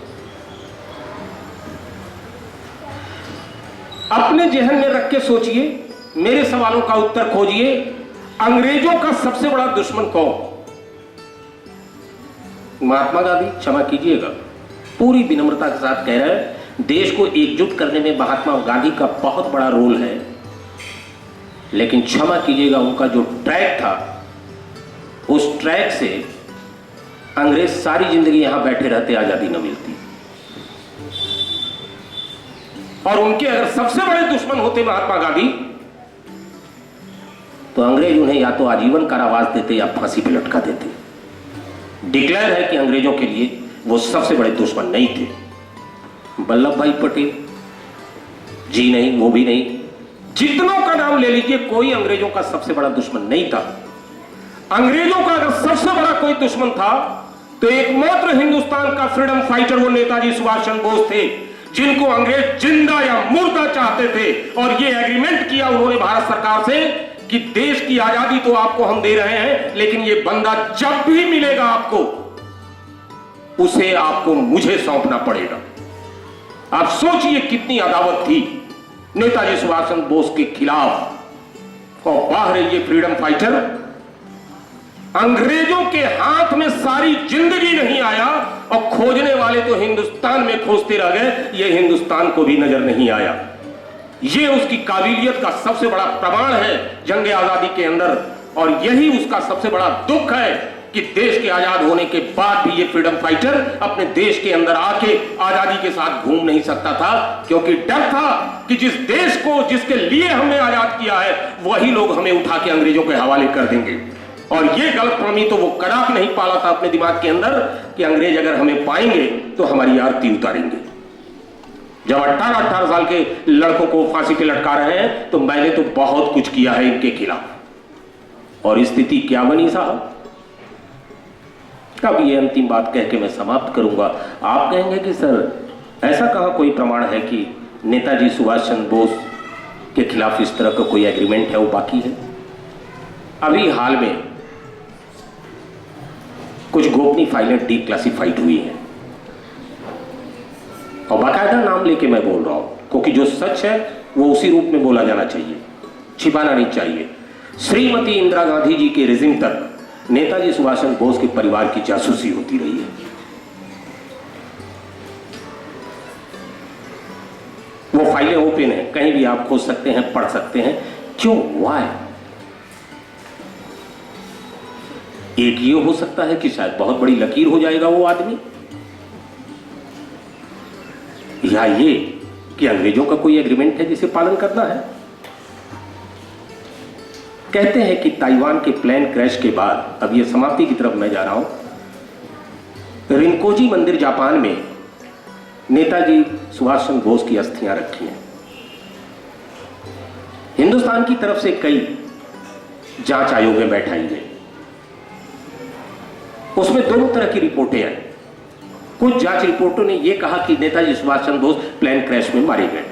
अपने जहन में रख के सोचिए, मेरे सवालों का उत्तर खोजिए। अंग्रेजों का सबसे बड़ा दुश्मन कौन? महात्मा गांधी? क्षमा कीजिएगा, पूरी विनम्रता के साथ कह रहे हैं, देश को एकजुट करने में महात्मा गांधी का बहुत बड़ा रोल है, लेकिन क्षमा कीजिएगा उनका जो ट्रैक था उस ट्रैक से अंग्रेज सारी जिंदगी यहां बैठे रहते आजादी न मिलती। और उनके अगर सबसे बड़े दुश्मन होते महात्मा गांधी तो अंग्रेज उन्हें या तो आजीवन कारावास देते या फांसी पे लटका देते। डिक्लेयर है कि अंग्रेजों के लिए वो सबसे बड़े दुश्मन नहीं थे। वल्लभ भाई पटेल जी नहीं, वो भी नहीं, जितनों का नाम ले लीजिए, कोई अंग्रेजों का सबसे बड़ा दुश्मन नहीं था। अंग्रेजों का अगर सबसे बड़ा कोई दुश्मन था तो एकमात्र हिंदुस्तान का फ्रीडम फाइटर वो नेताजी सुभाष चंद्र बोस थे, जिनको अंग्रेज जिंदा या मुर्दा चाहते थे। और ये एग्रीमेंट किया उन्होंने भारत सरकार से कि देश की आजादी तो आपको हम दे रहे हैं, लेकिन ये बंदा जब भी मिलेगा आपको, उसे आपको मुझे सौंपना पड़ेगा। आप सोचिए कितनी अदावत थी नेताजी सुभाष चंद्र बोस के खिलाफ। और बाहर ये फ्रीडम फाइटर अंग्रेजों के हाथ में सारी जिंदगी नहीं आया, और खोजने वाले तो हिंदुस्तान में खोजते रह गए, ये हिंदुस्तान को भी नजर नहीं आया। ये उसकी काबिलियत का सबसे बड़ा प्रमाण है जंग आजादी के अंदर। और यही उसका सबसे बड़ा दुख है कि देश के आजाद होने के बाद भी ये फ्रीडम फाइटर अपने देश के अंदर आके आजादी के साथ घूम नहीं सकता था, क्योंकि डर था कि जिस देश को, जिसके लिए हमने आजाद किया है, वही लोग हमें उठा के अंग्रेजों के हवाले कर देंगे। और ये गलतफहमी तो वो कदापि नहीं पाला था अपने दिमाग के अंदर कि अंग्रेज अगर हमें पाएंगे तो हमारी आरती उतारेंगे। जब 18-18 साल के लड़कों को फांसी पे लटका रहे हैं तो मैंने तो बहुत कुछ किया है इनके खिलाफ। और स्थिति क्या बनी साहब? अब ये अंतिम बात कह के मैं समाप्त करूंगा। आप कहेंगे कि सर ऐसा कहां कोई प्रमाण है कि नेताजी सुभाष चंद्र बोस के खिलाफ इस तरह का कोई एग्रीमेंट है, वो बाकी है। अभी हाल में कुछ गोपनीय फाइलें डीक्लासिफाइड हुई हैं, और बाकायदा नाम लेके मैं बोल रहा हूं, क्योंकि जो सच है वो उसी रूप में बोला जाना चाहिए, छिपाना नहीं चाहिए। श्रीमती इंदिरा गांधी जी के रिजिम तक नेताजी सुभाष चंद्र बोस के परिवार की जासूसी होती रही है। वो फाइलें ओपन हैं, कहीं भी आप खोज सकते हैं, पढ़ सकते हैं। क्यों? वाई? एक ये हो सकता है कि शायद बहुत बड़ी लकीर हो जाएगा वो आदमी, या ये कि अंग्रेजों का कोई एग्रीमेंट है जिसे पालन करना है। कहते हैं कि ताइवान के प्लेन क्रैश के बाद, अब ये समाप्ति की तरफ मैं जा रहा हूं, रिनकोजी मंदिर जापान में नेताजी सुभाष चंद्र बोस की अस्थियां रखी हैं। हिंदुस्तान की तरफ से कई जांच आयोगें बैठाई गई, उसमें दोनों तरह की रिपोर्टें आई। कुछ जांच रिपोर्टों ने यह कहा कि नेताजी सुभाष चंद्र बोस प्लेन क्रैश में मारे गए,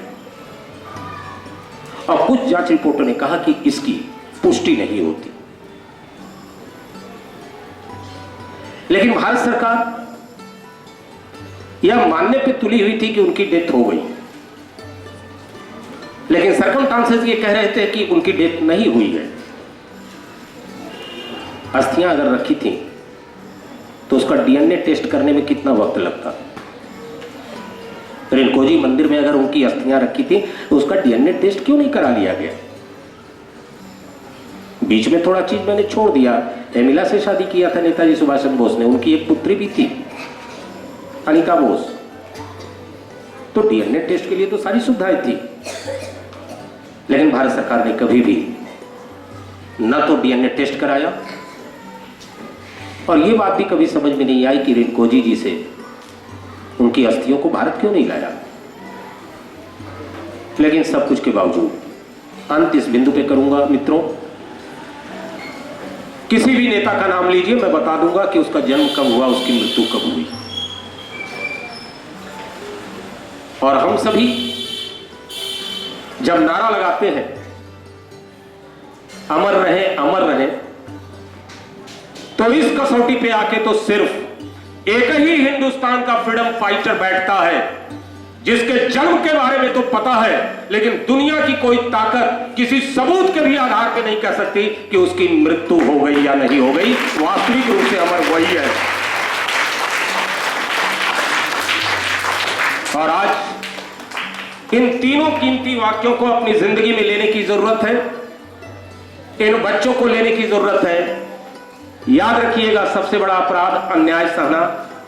और कुछ जांच रिपोर्टों ने कहा कि इसकी पुष्टि नहीं होती। लेकिन भारत सरकार यह मानने पे तुली हुई थी कि उनकी डेथ हो गई, लेकिन सर्कमस्टांसेस ये कह रहे थे कि उनकी डेथ नहीं हुई है। अस्थियां अगर रखी थी तो उसका डीएनए टेस्ट करने में कितना वक्त लगता? रिनकोजी मंदिर में अगर उनकी अस्थियां रखी थी तो उसका डीएनए टेस्ट क्यों नहीं करा लिया गया? बीच में थोड़ा चीज मैंने छोड़ दिया। एमिला से शादी किया था नेताजी सुभाष चंद्र बोस ने, उनकी एक पुत्री भी थी अनिता बोस, तो डीएनए टेस्ट के लिए तो सारी सुविधाएं थी। लेकिन भारत सरकार ने कभी भी न तो डीएनए टेस्ट कराया, और यह बात भी कभी समझ में नहीं आई कि रिनकोजी जी से उनकी अस्थियों को भारत क्यों नहीं लाया। लेकिन सब कुछ के बावजूद अंत इस बिंदु पे करूंगा मित्रों, किसी भी नेता का नाम लीजिए, मैं बता दूंगा कि उसका जन्म कब हुआ, उसकी मृत्यु कब हुई। और हम सभी जब नारा लगाते हैं अमर रहे अमर रहे, तो इस कसौटी पे आके तो सिर्फ एक ही हिंदुस्तान का फ्रीडम फाइटर बैठता है जिसके जन्म के बारे में तो पता है, लेकिन दुनिया की कोई ताकत किसी सबूत के भी आधार पे नहीं कह सकती कि उसकी मृत्यु हो गई या नहीं हो गई। वास्तविक रूप से अमर वही है। और आज इन तीनों कीमती वाक्यों को अपनी जिंदगी में लेने की जरूरत है, इन बच्चों को लेने की जरूरत है। याद रखिएगा, सबसे बड़ा अपराध अन्याय सहना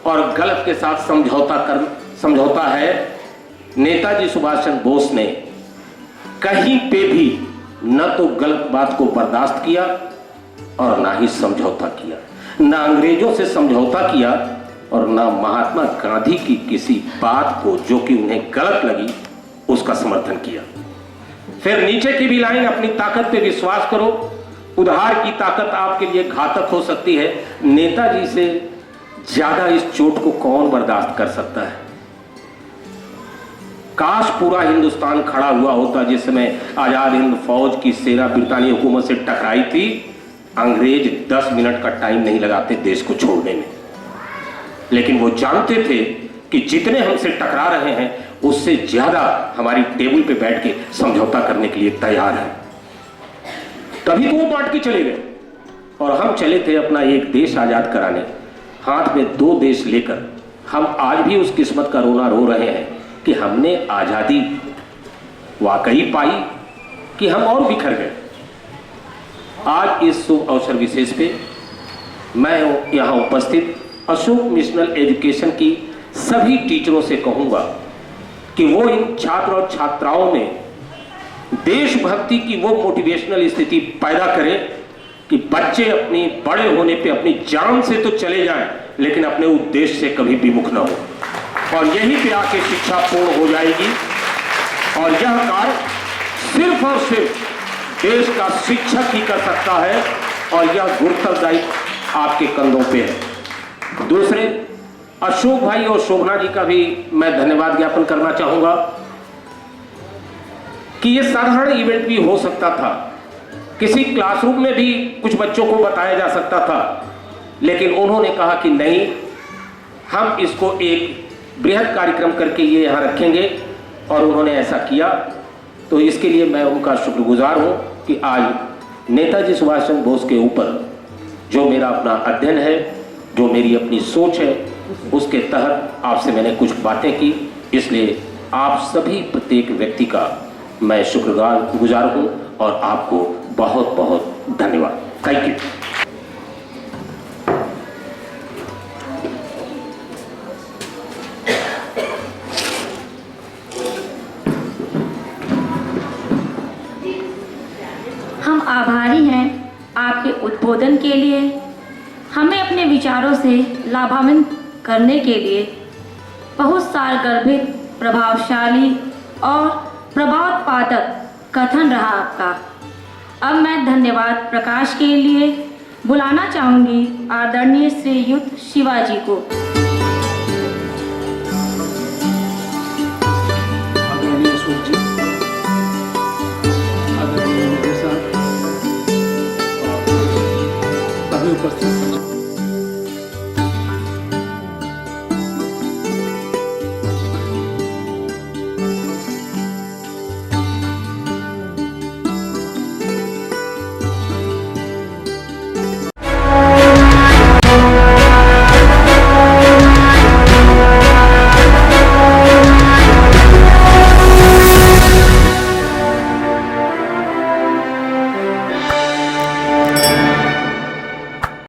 और गलत के साथ समझौता है। नेताजी सुभाष चंद्र बोस ने कहीं पे भी न तो गलत बात को बर्दाश्त किया और ना ही समझौता किया, ना अंग्रेजों से समझौता किया और ना महात्मा गांधी की किसी बात को जो कि उन्हें गलत लगी उसका समर्थन किया। फिर नीचे की भी लाइन, अपनी ताकत पे विश्वास करो, उधार की ताकत आपके लिए घातक हो सकती है। नेताजी से ज्यादा इस चोट को कौन बर्दाश्त कर सकता है। काश पूरा हिंदुस्तान खड़ा हुआ होता जिस समय आजाद हिंद फौज की सेना ब्रिटानी हुकूमत से टकराई थी। अंग्रेज 10 मिनट का टाइम नहीं लगाते देश को छोड़ने में, लेकिन वो जानते थे कि जितने हमसे टकरा रहे हैं उससे ज्यादा हमारी टेबल पे बैठ के समझौता करने के लिए तैयार है। तभी तो वो बांट के चले गए और हम चले थे अपना एक देश आजाद कराने। हाथ में 2 देश लेकर हम आज भी उस किस्मत का रोना रो रहे हैं कि हमने आजादी वाकई पाई कि हम और बिखर गए। आज इस शुभ अवसर विशेष पे मैं यहाँ उपस्थित अशोक मिशनल एजुकेशन की सभी टीचरों से कहूंगा कि वो इन छात्र और छात्राओं में देशभक्ति की वो मोटिवेशनल स्थिति पैदा करें कि बच्चे अपनी बड़े होने पे अपनी जान से तो चले जाएं लेकिन अपने उद्देश्य से कभी विमुख न हो, और यहीं पे आके शिक्षा पूर्ण हो जाएगी। और यह कार्य सिर्फ और सिर्फ देश का शिक्षक ही कर सकता है और यह गुरुतर दायित्व आपके कंधों पे है। दूसरे, अशोक भाई और शोभना जी का भी मैं धन्यवाद ज्ञापन करना चाहूंगा कि यह साधारण इवेंट भी हो सकता था, किसी क्लासरूम में भी कुछ बच्चों को बताया जा सकता था, लेकिन उन्होंने कहा कि नहीं, हम इसको एक बृहद कार्यक्रम करके ये यहाँ रखेंगे और उन्होंने ऐसा किया। तो इसके लिए मैं उनका शुक्रगुजार हूँ कि आज नेताजी सुभाष चंद्र बोस के ऊपर जो मेरा अपना अध्ययन है, जो मेरी अपनी सोच है, उसके तहत आपसे मैंने कुछ बातें की। इसलिए आप सभी प्रत्येक व्यक्ति का मैं शुक्रगुजार हूँ और आपको बहुत बहुत धन्यवाद। Thank you. हम आभारी हैं आपके उद्बोधन के लिए। हमें अपने विचारों से लाभान्वित करने के लिए बहुत सारगर्भित, प्रभावशाली और प्रभावोत्पादक कथन रहा आपका। अब मैं धन्यवाद प्रकाश के लिए बुलाना चाहूँगी आदरणीय श्रीयुत शिवाजी को। आदरणीय अशोक जी, आदरणीय निदेशक, सभी उपस्थित